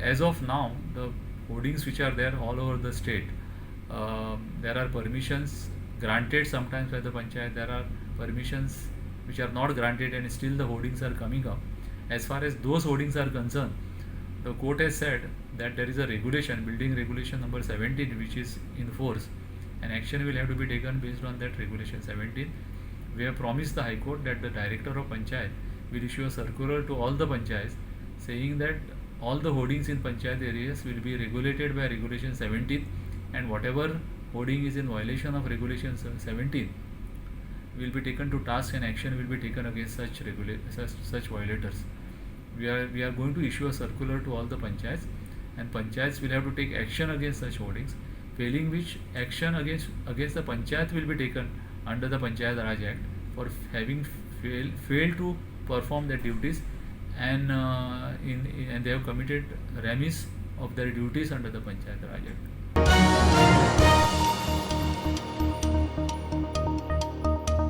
as of now, the hoardings which are there all over the state, there are permissions granted sometimes by the panchayat. There are permissions which are not granted, and still the hoardings are coming up. As far as those hoardings are concerned, the court has said that there is a regulation, building regulation number 17, which is in force, and action will have to be taken based on that regulation 17. We have promised the High Court that the director of panchayat will issue a circular to all the panchayats saying that all the hoardings in panchayat areas will be regulated by regulation 17, and whatever hoarding is in violation of regulation 17 will be taken to task, and action will be taken against such violators. We are going to issue a circular to all the panchayats, and panchayats will have to take action against such hoardings, failing which action against the panchayat will be taken under the Panchayat Raj Act for having failed to perform their duties, and and they have committed remiss of their duties under the Panchayat Raj Act.